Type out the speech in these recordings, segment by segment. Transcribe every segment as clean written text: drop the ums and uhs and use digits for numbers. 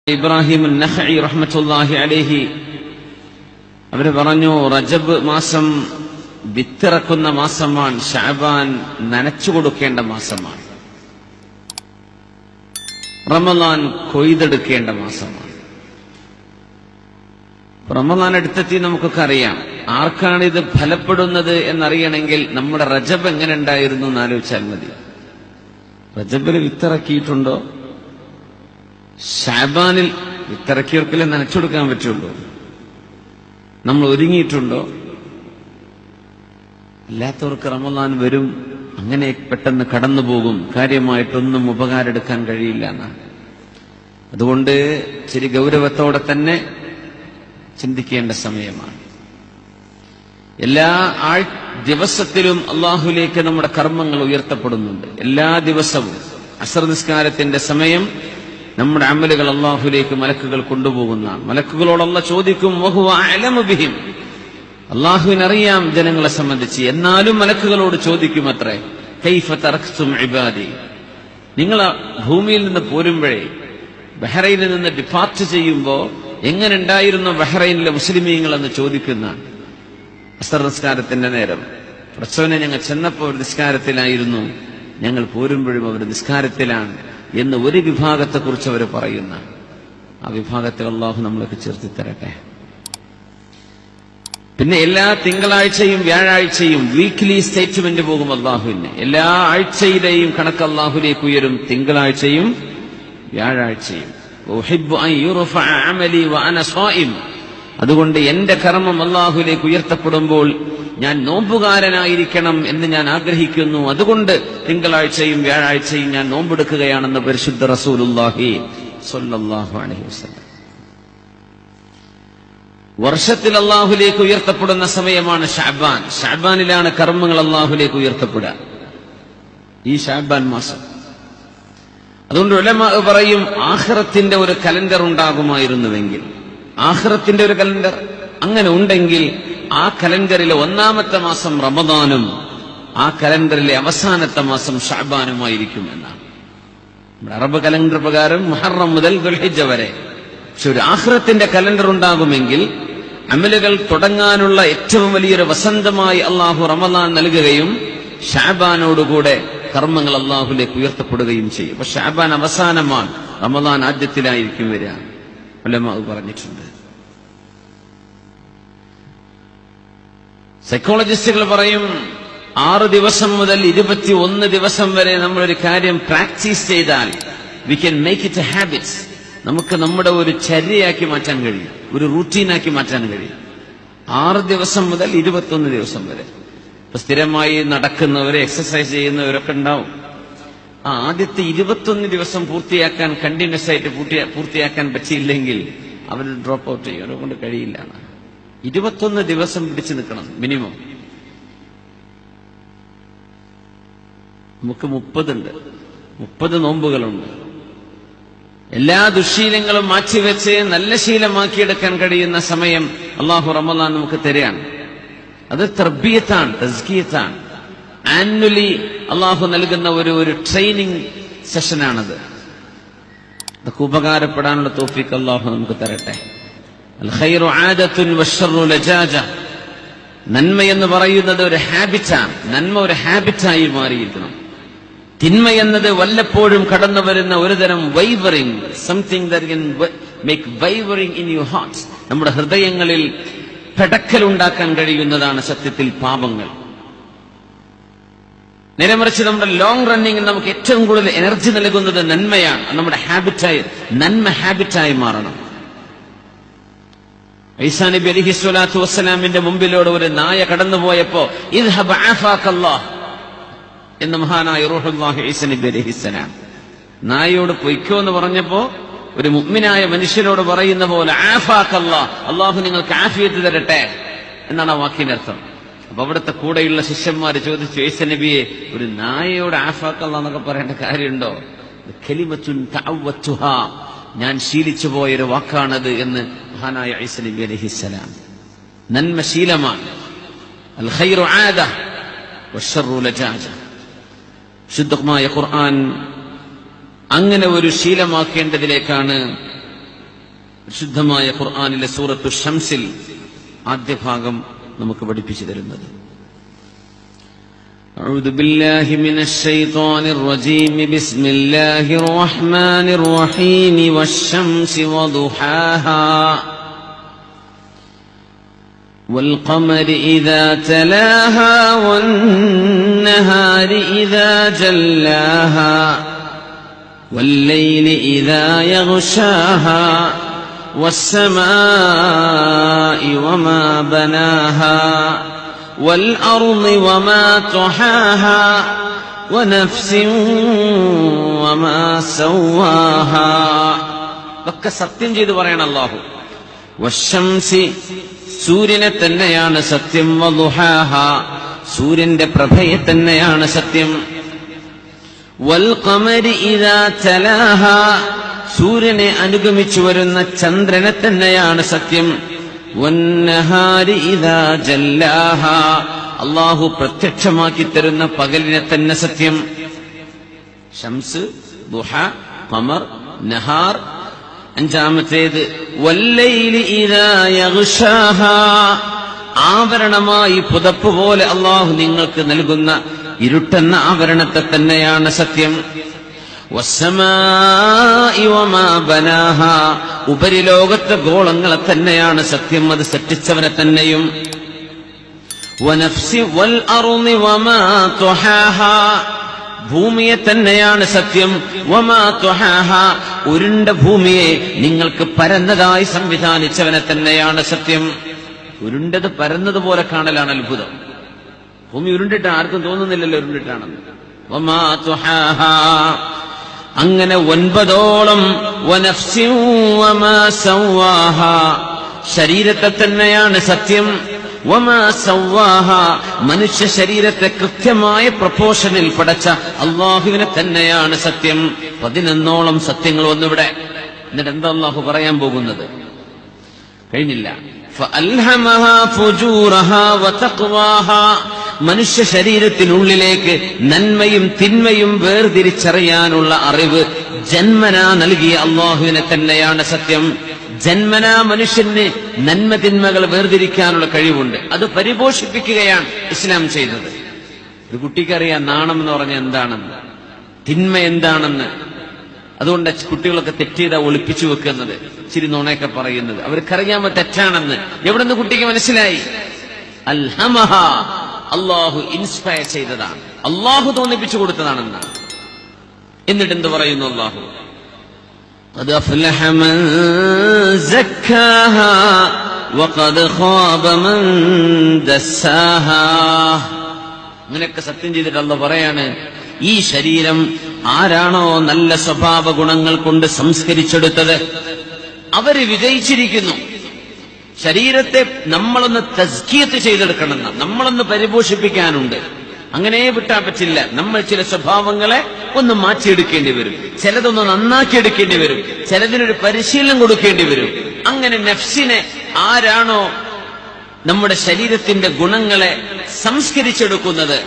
ഇബ്രാഹിം നഖഈ റഹ്മത്തുള്ളാഹി അലൈഹി അവർ പറഞ്ഞു, റജബ് മാസം വിത്തിറക്കുന്ന മാസമാണ്, ശഅബാൻ നനച്ചു കൊടുക്കേണ്ട മാസമാണ്, റമളാൻ കൊയ്തെടുക്കേണ്ട മാസമാണ്. റമളാൻ അടുത്തെത്തി നമുക്കൊക്കെ അറിയാം. ആർക്കാണ് ഇത് ഫലപ്പെടുന്നത് എന്നറിയണമെങ്കിൽ നമ്മുടെ റജബ് എങ്ങനെ ഉണ്ടായിരുന്നു എന്നാലോചിച്ചാൽ മതി. റജബിൽ വിത്തിറക്കിയിട്ടുണ്ടോ? ശഅബാനിൽ വിത്തിറക്കിയവർക്കല്ലേ നനച്ചുകൊടുക്കാൻ പറ്റുള്ളൂ. നമ്മൾ ഒരുങ്ങിയിട്ടുണ്ടോ? അല്ലാത്തവർക്ക് റമളാൻ വരും, അങ്ങനെ പെട്ടെന്ന് കടന്നു പോകും, കാര്യമായിട്ടൊന്നും ഉപകാരം എടുക്കാൻ കഴിയില്ല എന്നാണ്. അതുകൊണ്ട് ശരി ഗൗരവത്തോടെ തന്നെ ചിന്തിക്കേണ്ട സമയമാണ്. എല്ലാ ദിവസത്തിലും അള്ളാഹുലേക്ക് നമ്മുടെ കർമ്മങ്ങൾ ഉയർത്തപ്പെടുന്നുണ്ട്. എല്ലാ ദിവസവും അസ്ർ നിസ്കാരത്തിന്റെ സമയം നമ്മുടെ അമലുകൾ അള്ളാഹുലേക്ക് മലക്കുകൾ കൊണ്ടുപോകുന്നതാണ്. മലക്കുകളോട് അല്ലാഹ് ചോദിക്കും, വഹുവ അഅലമു ബിഹിം, അള്ളാഹുവിനറിയാം ജനങ്ങളെ സംബന്ധിച്ച്. എന്നാലും മലക്കുകളോട് ചോദിക്കും അത്രേ, കൈഫ തറക്തും ഇബാദി, നിങ്ങൾ ഭൂമിയിൽ നിന്ന് പോരുമ്പോഴേ, ബഹ്റൈനിൽ നിന്ന് ഡിപ്പാർട്ട് ചെയ്യുമ്പോ എങ്ങനെ ഉണ്ടായിരുന്നു ബഹ്റൈനിലെ മുസ്ലിമീങ്ങൾ എന്ന് ചോദിക്കുന്ന അസ്ർ നിസ്കാരത്തിന്റെ നേരം. പ്രസവനെ ഞങ്ങൾ ചെന്നപ്പോൾ ഒരു നിസ്കാരത്തിലായിരുന്നു, ഞങ്ങൾ പോരുമ്പോഴും അവർ നിസ്കാരത്തിലാണ് എന്ന് ഒരു വിഭാഗത്തെക്കുറിച്ച് അവർ പറയുന്ന ആ വിഭാഗത്തിൽ അള്ളാഹു നമ്മളൊക്കെ ചേർത്തി തരട്ടെ. പിന്നെ എല്ലാ തിങ്കളാഴ്ചയും വ്യാഴാഴ്ചയും വീക്ക്ലി സ്റ്റേറ്റ്മെന്റ് പോകും അള്ളാഹുവിന്. എല്ലാ ആഴ്ചയിലെയും കണക്ക് അള്ളാഹുലേക്ക് ഉയരും, തിങ്കളാഴ്ചയും വ്യാഴാഴ്ചയും. അതുകൊണ്ട് എന്റെ കർമ്മം അള്ളാഹുലേക്ക് ഉയർത്തപ്പെടുമ്പോൾ ഞാൻ നോമ്പുകാരനായിരിക്കണം എന്ന് ഞാൻ ആഗ്രഹിക്കുന്നു. അതുകൊണ്ട് തിങ്കളാഴ്ചയും വ്യാഴാഴ്ചയും ഞാൻ നോമ്പെടുക്കുകയാണെന്ന് പരിശുദ്ധ റസൂലുള്ളാഹി സ്വല്ലല്ലാഹു അലൈഹി വസല്ലം. വർഷത്തിൽ അള്ളാഹുലേക്ക് ഉയർത്തപ്പെടുന്ന സമയമാണ് ശഅബാൻ. ശഅബാനിലാണ് കർമ്മങ്ങൾ അള്ളാഹുലേക്ക് ഉയർത്തപ്പെടുക, ഈ ശഅബാൻ മാസം. അതുകൊണ്ട് ഉലമാ പറയും, ആഖിറത്തിന്റെ ഒരു കലണ്ടർ ഉണ്ടാകുമായിരുന്നുവെങ്കിൽ, ആഖിറത്തിന്റെ ഒരു കലണ്ടർ അങ്ങനെ ഉണ്ടെങ്കിൽ ആ കലണ്ടറിലെ ഒന്നാമത്തെ മാസം റമദാനും ആ കലണ്ടറിലെ അവസാനത്തെ മാസം ശഅബാനുമായിരിക്കും എന്നാണ്. നമ്മുടെ അറബ് കലണ്ടർ പ്രകാരം മുഹറം മുതൽ ദുൽഹിജ്ജ വരെ. പക്ഷെ ഒരു ആഖിറത്തിന്റെ കലണ്ടർ ഉണ്ടാകുമെങ്കിൽ അമലുകൾ തുടങ്ങാനുള്ള ഏറ്റവും വലിയൊരു വസന്തമായി അള്ളാഹു റമദാൻ നൽകുകയും ശഅബാനോടുകൂടെ കർമ്മങ്ങൾ അള്ളാഹുലേക്ക് ഉയർത്തപ്പെടുകയും ചെയ്യും. പക്ഷെ ശഅബാൻ അവസാനമാണ്, റമദാൻ ആദ്യത്തിലായിരിക്കും വരിക. ഉലമാ പറഞ്ഞിട്ടുണ്ട്. സൈക്കോളജിസ്റ്റുകൾ പറയും, 6 ദിവസം മുതൽ 21 ദിവസം വരെ നമ്മളൊരു കാര്യം പ്രാക്ടീസ് ചെയ്താൽ we can make it A habit. നമുക്ക് നമ്മുടെ ഒരു ചര്യയാക്കി മാറ്റാൻ കഴിയും, ഒരു റൂട്ടീനാക്കി മാറ്റാൻ കഴിയും. 6 ദിവസം മുതൽ 21 ദിവസം വരെ. ഇപ്പൊ സ്ഥിരമായി നടക്കുന്നവര്, എക്സസൈസ് ചെയ്യുന്നവരൊക്കെ ഉണ്ടാവും. ആദ്യത്തെ 21 ദിവസം പൂർത്തിയാക്കാൻ, കണ്ടിന്യൂസ് ആയിട്ട് പൂർത്തിയാക്കാൻ പറ്റിയില്ലെങ്കിൽ അവർ ഡ്രോപ്പ് ഔട്ട് ചെയ്യും, അവരെ കൊണ്ട് കഴിയില്ല. 21 ദിവസം പിടിച്ചു നിൽക്കണം മിനിമം. നമുക്ക് 30 ഉണ്ട്, 30 നോമ്പുകളുണ്ട്. എല്ലാ ദുശ്ശീലങ്ങളും മാറ്റിവെച്ച് നല്ല ശീലമാക്കിയെടുക്കാൻ കഴിയുന്ന സമയം അള്ളാഹു റമളാൻ നമുക്ക് തരികയാണ്. അത് തർബിയത്താണ്, തസ്കിയത്താണ്. ആനുവലി അള്ളാഹു നൽകുന്ന ഒരു ട്രെയിനിങ് സെഷനാണത്. അതൊക്കെ ഉപകാരപ്പെടാനുള്ള തൗഫീഖ് അള്ളാഹു നമുക്ക് തരട്ടെ. അൽ ഖൈറു ആദത്തുൻ വശർറു ലജാജ. നന്മ എന്ന് പറയുന്നത് ഒരു ഹാബിറ്റാണ്. നന്മ ഒരു ഹാബിറ്റായി മാറിയിരിക്കണം. തിന്മ എന്നത് വല്ലപ്പോഴും കടന്നു വരുന്ന ഒരുതരം wavering, something that can make wavering in your hearts. നമ്മുടെ ഹൃദയങ്ങളിൽ പെടക്കലുണ്ടാക്കാൻ കഴിയുന്നതാണ് സത്യത്തിൽ പാപങ്ങൾ. നേരെമറിച്ച് നമ്മുടെ ലോങ് റണ്ണിങ്ങിൽ നമുക്ക് ഏറ്റവും കൂടുതൽ എനർജി നൽകുന്നത് നന്മയാണ്. നമ്മുടെ ഹാബിറ്റായി, നന്മ ഹാബിറ്റായി മാറണം. ഈസാ നബി അലൈഹി സ്വലാത്തു വസ്സലാമിന്റെ മുമ്പിലൂടെ ഒരു നായ കടന്നുപോയപ്പോ ഇദ്ഹബ് ആഫാകല്ലാഹ് എന്ന് മഹാനായ റൂഹുല്ലാഹി ഈസാ നബി അലൈഹിസ്സലാം നായയോട് പൊയ്ക്കോ എന്ന് പറഞ്ഞപ്പോ ഒരു മുഅ്മിനായ മനുഷ്യനോട് പറയുന്ന പോലെ ആഫാകല്ലാഹ്, അള്ളാഹു നിങ്ങൾക്ക് ആഫിയത്ത് തരട്ടെ എന്നാണ് ആ വാക്കിന്റെ അർത്ഥം. അപ്പൊ അവിടുത്തെ കൂടെയുള്ള ശിഷ്യന്മാര് ചോദിച്ചു, ഈസാ നബിയെ, ഒരു നായയോട് ആഫാകല്ലാഹ് എന്നൊക്കെ പറയേണ്ട കാര്യമുണ്ടോ? കലിമത്തുൻ തഅവ്വതുഹാ, ഞാൻ ശീലിച്ചു പോയൊരു വാക്കാണത് എന്ന് മഹാനായ ഈസാ നബി അലൈഹിസ്സലാം. നന്മ ശീലമാണ്. അൽ ഖൈറു ആദ വശർറു ലജാജ. ശുദ്ധമായ ഖുർആൻ അങ്ങനെ ഒരു ശീലമാക്കേണ്ടതിലേക്കാണ് ശുദ്ധമായ ഖുർആനിലെ സൂറത്തു ഷംസിൽ ആദ്യ ഭാഗം നമുക്ക് പഠിപ്പിച്ചു തരുന്നത്. أعوذ بالله من الشيطان الرجيم بسم الله الرحمن الرحيم والشمس وضحاها والقمر إذا تلاها والنهار إذا جلاها والليل إذا يغشاها والسماء وما بناها والأرض وما طحاها ونفس وما سواها. ഒക്കെ സത്യം ചെയ്തു പറയണം അല്ലാഹു. വശംസി, സൂര്യനെ തന്നെയാണ് സത്യം. വദുഹാഹ, സൂര്യന്റെ പ്രഭയെ തന്നെയാണ് സത്യം. വൽ ഖമരി ഇദാ തലാഹ, സൂര്യനെ അനുഗമിച്ചു വരുന്ന ചന്ദ്രനെ തന്നെയാണ് സത്യം. വന്നഹാരി ഇദാ ജല്ലാഹ, അല്ലാഹു പ്രത്യക്ഷമാക്കി തരുന്ന പകലിനെ തന്നെ സത്യം. ശംസ്, ദുഹ, ഖമർ, നഹാർ. അഞ്ചാമത്തേത് വല്ലൈലി ഇദാ യഗ്ഷാഹ, ആവരണമായി പുതപ്പ് പോലെ അല്ലാഹു നിങ്ങൾക്ക് നൽകുന്ന ഇരുട്ടെന്ന ആവരണത്തെ തന്നെയാണ് സത്യം. വസ്സമാഇ വമാ ബനാഹ, ഉപരിലോകത്തെ ഗോളങ്ങളെ തന്നെയാണ് സത്യം, അത് സൃഷ്ടിച്ചവനെ തന്നെയും. വനഫ്സി വൽ അർളി വമാ തുഹാഹ, ഭൂമിയെ തന്നെയാണ് സത്യം. വമാ തുഹാഹ, ഉരുണ്ട ഭൂമിയെ നിങ്ങൾക്ക് പരന്നതായി സംവിധാനിച്ചവനെ തന്നെയാണ് സത്യം. ഉരുണ്ടത് പരന്നതുപോലെ കാണലാണ് അത്ഭുതം. ഭൂമി ഉരുണ്ടിട്ട് ആർക്കും തോന്നുന്നില്ലല്ലോ ഉരുണ്ടിട്ടാണെന്ന്. വമാ തുഹാഹ, അങ്ങനെ 9ഓളം. വനഫ്സിൻ വമാ സവ്വാഹ, ശരീരത്തെ തന്നെയാണ് സത്യം. വമാ സവ്വാഹ, മനുഷ്യ ശരീരത്തെ കൃത്യമായ പ്രപ്പോഷനിൽ പടച്ച അല്ലാഹുവിനെ തന്നെയാണ് സത്യം. 11ഓളം സത്യങ്ങൾ വന്നിവിടെ. എന്നിട്ട് എന്താ അല്ലാഹു പറയാൻ പോകുന്നത്? കഴിഞ്ഞില്ല. ഫഅൽഹമഹാ ഫുജൂറഹാ വതഖ്വാഹാ, മനുഷ്യ ശരീരത്തിനുള്ളിലേക്ക് നന്മയും തിന്മയും വേർതിരിച്ചറിയാനുള്ള അറിവ് ജന്മനാ നൽകിയ അല്ലാഹുവിനെ തന്നെയാണ് സത്യം. ജന്മനാ മനുഷ്യന് നന്മ തിന്മകൾ വേർതിരിക്കാനുള്ള കഴിവുണ്ട്. അത് പരിപോഷിപ്പിക്കുകയാണ് ഇസ്ലാം ചെയ്തത്. ഒരു കുട്ടിക്കറിയാം നാണം എന്ന് പറഞ്ഞാൽ എന്താണെന്ന്, തിന്മ എന്താണെന്ന്. അതുകൊണ്ട് കുട്ടികളൊക്കെ തെറ്റെയ്താ ഒളിപ്പിച്ചു വെക്കുന്നത്, ഇച്ചിരി നുണയൊക്കെ പറയുന്നത്. അവർക്കറിയാമോ തെറ്റാണെന്ന്. എവിടെന്ന് കുട്ടിക്ക് മനസ്സിലായി? അൽഹമഹ, അല്ലാഹു ഇൻസ്പയർ ചെയ്തതാണ്, അല്ലാഹു തോന്നിപ്പിച്ചു കൊടുത്തതാണെന്നാണ്. എന്നിട്ട് എന്ത് പറയുന്നു അല്ലാഹു? ഖദ് അഫ്ലഹ മൻ സക്കാഹാ വഖദ് ഖാബ മൻ ദസ്സാഹാ. അങ്ങനെയൊക്കെ സത്യം ചെയ്തിട്ട് അല്ലാഹു പറയാണ്, ഈ ശരീരം ആരാണോ നല്ല സ്വഭാവ ഗുണങ്ങൾ കൊണ്ട് സംസ്കരിച്ചെടുത്തത് അവര് വിജയിച്ചിരിക്കുന്നു. ശരീരത്തെ നമ്മളൊന്ന് തസ്കിയത്ത് ചെയ്തെടുക്കണമെന്ന്, നമ്മളൊന്ന് പരിപോഷിപ്പിക്കാനുണ്ട്. അങ്ങനെ വിട്ടാൻ പറ്റില്ല. നമ്മൾ ചില സ്വഭാവങ്ങളെ ഒന്ന് മാറ്റിയെടുക്കേണ്ടി വരും, ചിലതൊന്ന് നന്നാക്കിയെടുക്കേണ്ടി വരും, ചിലതിനൊരു പരിശീലനം കൊടുക്കേണ്ടി വരും. അങ്ങനെ നഫ്സിനെ ആരാണോ നമ്മുടെ ശരീരത്തിന്റെ ഗുണങ്ങളെ സംസ്കരിച്ചെടുക്കുന്നത്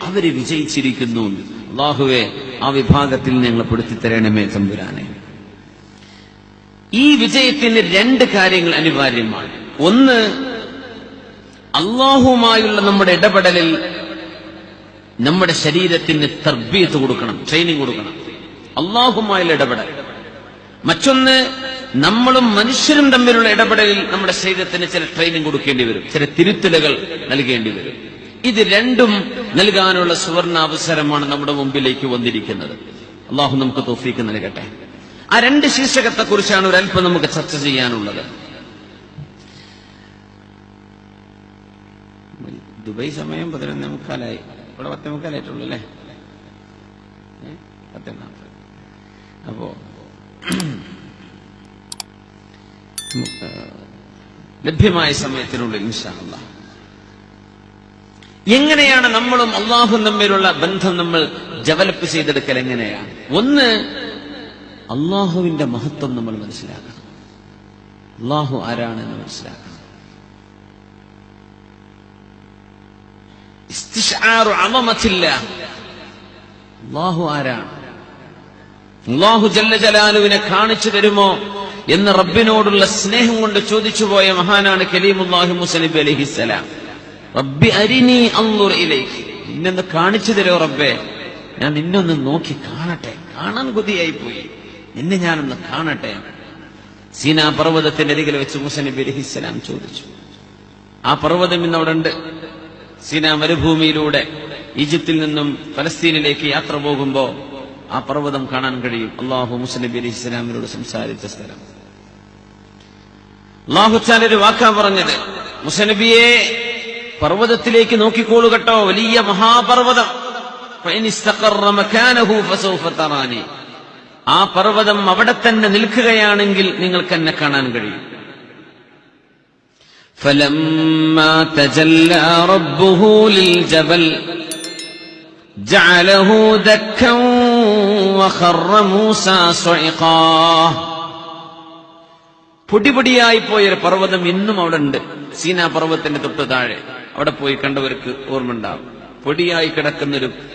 അവര് വിജയിച്ചിരിക്കുന്നു. അല്ലാഹുവേ, ആ വിഭാഗത്തിൽ ഞങ്ങൾ പെടുത്തിത്തരണമേ തമ്പുരാനെ. ഈ വിജയത്തിന് 2 കാര്യങ്ങൾ അനിവാര്യമാണ്. ഒന്ന്, അല്ലാഹുമായുള്ള നമ്മുടെ ഇടപെടലിൽ നമ്മുടെ ശരീരത്തിന് തർബീയത്ത് കൊടുക്കണം, ട്രെയിനിങ് കൊടുക്കണം, അല്ലാഹുമായുള്ള ഇടപെടൽ. മറ്റൊന്ന്, നമ്മളും മനുഷ്യരും തമ്മിലുള്ള ഇടപെടലിൽ നമ്മുടെ ശരീരത്തിന് ചില ട്രെയിനിങ് കൊടുക്കേണ്ടി വരും, ചില തിരുത്തലുകൾ നൽകേണ്ടി വരും. ഇത് 2ഉം നൽകാനുള്ള സുവർണാവസരമാണ് നമ്മുടെ മുമ്പിലേക്ക് വന്നിരിക്കുന്നത്. അല്ലാഹു നമുക്ക് തൗഫീഖ് നൽകട്ടെ. ആ 2 ശീർഷകത്തെ കുറിച്ചാണ് ഒരല്പം നമുക്ക് ചർച്ച ചെയ്യാനുള്ളത്. ദുബൈ സമയം 11:45, ഇവിടെ 10:45 അല്ലേ? 10:40. അപ്പോ ലഭ്യമായ സമയത്തിനുള്ളിൽ ഇൻഷാ അല്ലാഹ് എങ്ങനെയാണ് നമ്മളും അല്ലാഹുവും തമ്മിലുള്ള ബന്ധം നമ്മൾ ഡെവലപ്പ് ചെയ്തെടുക്കൽ എങ്ങനെയാണ്? ഒന്ന്, അല്ലാഹുവിന്റെ മഹത്വം നമ്മൾ മനസ്സിലാക്കണം. അല്ലാഹു ആരാണെന്ന് മനസ്സിലാക്കണം. ഇസ്തിശ്ആറു അളമത്തില്ലാഹ്, അല്ലാഹു ആരാണ്? അല്ലാഹു ജല്ല ജലാലുവിനെ കാണിച്ചു തരുമോ എന്ന് റബ്ബിനോടുള്ള സ്നേഹം കൊണ്ട് ചോദിച്ചു പോയ മഹാനാണ് കലീമുല്ലാഹി മൂസ നബി അലൈഹിസ്സലാം. റബ്ബി അരിനി അൻദുർ ഇലൈക്, നിന്നൊന്ന് കാണിച്ചു തരോ റബ്ബേ, ഞാൻ നിന്നൊന്ന് നോക്കി കാണട്ടെ, കാണാൻ കൊതിയായി പോയി, നിന്നെ ഞാനൊന്ന് കാണട്ടെ. സീനാ പർവ്വതത്തിന്റെ അരികിൽ വെച്ച് മൂസ നബി അലൈഹിസ്സലാം ചോദിച്ചു. ആ പർവ്വതം ഇന്ന് അവിടെ ഉണ്ട്. സീനാ മരുഭൂമിയിലൂടെ ഈജിപ്തിൽ നിന്നും ഫലസ്തീനിലേക്ക് യാത്ര പോകുമ്പോ ആ പർവ്വതം കാണാൻ കഴിയും. അള്ളാഹു മൂസ നബി അലൈഹിസ്സലാമിനോട് സംസാരിച്ച സ്ഥലം. അള്ളാഹു തആല ഒരു വാക്കാ പറഞ്ഞത്, മൂസ നബിയെ പർവ്വതത്തിലേക്ക് നോക്കിക്കോളൂ കേട്ടോ, വലിയ മഹാപർവ്വതം. ഫഇൻ ഇസ്തഖറ മകാനഹു ഫസൗഫ തറാനി, ആ പർവ്വതം അവിടെ തന്നെ നിൽക്കുകയാണെങ്കിൽ നിങ്ങൾക്ക് എന്നെ കാണാൻ കഴിയും. ഫലമ്മാ തജല്ലാ റബ്ബുഹു ലിൽജബൽ ജഅലഹു ദക്കൻ വഖറ മൂസാ സ്വഇഖാ. പൊടിപൊടിയായി പോയൊരു പർവ്വതം ഇന്നും അവിടെ ഉണ്ട്. സീനാ പർവ്വതത്തിന്റെ തൊട്ട് താഴെ അവിടെ പോയി കണ്ടവർക്ക് ഓർമ്മ ഉണ്ടാവും. പൊടിയായി കിടക്കുന്ന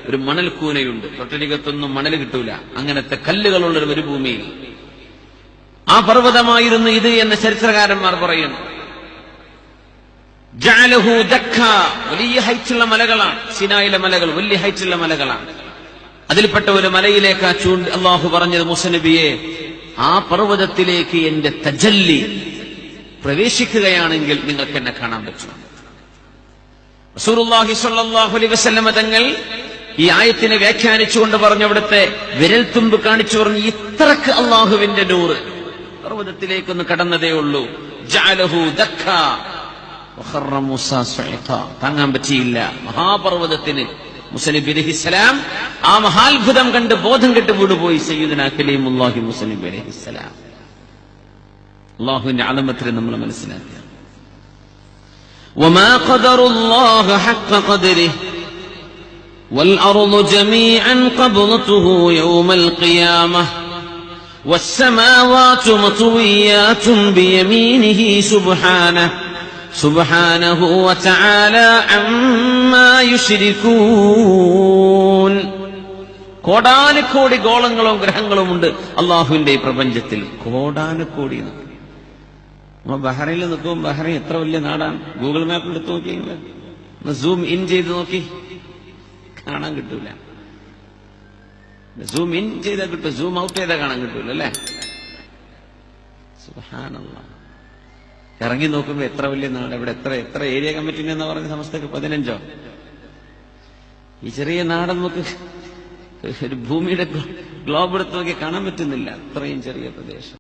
ഒരു മണൽക്കൂനയുണ്ട്. തൊട്ടരികത്തൊന്നും മണൽ കിട്ടൂല, അങ്ങനത്തെ കല്ലുകളുള്ള ഒരു മരുഭൂമിയിൽ ആ പർവ്വതമായിരുന്നു ഇത് എന്ന് ചരിത്രകാരന്മാർ പറയുന്നു. ജഅലഹു ദക്ക, വലിയ ഹൈറ്റുള്ള മലകളാണ് സിനായിലെ മലകൾ, വലിയ ഹൈറ്റുള്ള മലകളാണ്. അതിൽപ്പെട്ട ഒരു മലയിലേക്ക് ആ ചൂണ്ടി അള്ളാഹു പറഞ്ഞത്, മൂസ നബിയെ ആ പർവ്വതത്തിലേക്ക് എന്റെ തജല്ലി പ്രവേശിക്കുകയാണെങ്കിൽ നിങ്ങൾക്ക് എന്നെ കാണാൻ പറ്റും. റസൂലുള്ളാഹി സ്വല്ലല്ലാഹു അലൈഹി വസല്ലമ തങ്ങൾ ഈ ആയത്തിനെ വ്യാഖ്യാനിച്ചുകൊണ്ട് പറഞ്ഞു, അവിടുത്തെ വിരൽത്തുമ്പ് കാണിച്ചു പറഞ്ഞു, ഇത്രക്ക് അള്ളാഹുവിന്റെ നൂറ് പർവ്വതത്തിലേക്കൊന്ന് കടന്നതേ ഉള്ളൂ. ജഅലഹു ദക്ക വഖറ മൂസാ സ്വഇഖാ, താങ്ങാൻ പറ്റിയില്ല മഹാപർവ്വതത്തിന്. മൂസ നബി അലൈഹിസ്സലാം ആ മഹാത്ഭുതം കണ്ട് ബോധം കെട്ട് വീടുപോയി. സയ്യിദുനാ കലീമുല്ലാഹി മൂസ നബി അലൈഹിസ്സലാം. അല്ലാഹുവിന്റെ അളമത്തിൽ നമ്മൾ മനസ്സിലാക്കുക. വമാ ഖദറുല്ലാഹ ഹഖ്ഖ ഖദരിഹി വൽഅർളു ജമീഅൻ ഖബ്ളതുഹു യൗമൽ ഖിയാമഹ വസ്സമാവാതു മത്വിയാതുൻ ബിയമീനിഹി സുബ്ഹാനഹു വതആല അമ്മാ യുശ്രികൂൻ. കോടാനുകോടി ഗോളങ്ങളും ഗ്രഹങ്ങളും ഉണ്ട് അള്ളാഹുവിന്റെ ഈ പ്രപഞ്ചത്തിൽ. കോടാനുകോടി. ബഹ്റൈനിൽ നിൽക്കും. ബഹ്റൈൻ എത്ര വലിയ നാടാണ്. ഗൂഗിൾ മാപ്പിൽ എടുത്ത് നോക്കി, സൂം ഇൻ ചെയ്ത് നോക്കി, കാണാൻ കിട്ടൂല. സൂം ഇൻ ചെയ്താൽ കിട്ടും, സൂം ഔട്ട് ചെയ്താൽ കാണാൻ കിട്ടൂല അല്ലേ? സുബ്ഹാനല്ലാഹ്. ഇറങ്ങി നോക്കുമ്പോ എത്ര വലിയ നാട്. ഇവിടെ എത്ര ഏരിയ കമ്മിറ്റി എന്ന് പറഞ്ഞ സമസ്തക്ക് 15. ഈ ചെറിയ നാട് നമുക്ക് ഒരു ഭൂമിയുടെ ഗ്ലോബ് എടുത്ത് നോക്കി കാണാൻ പറ്റുന്നില്ല, അത്രയും ചെറിയ പ്രദേശം.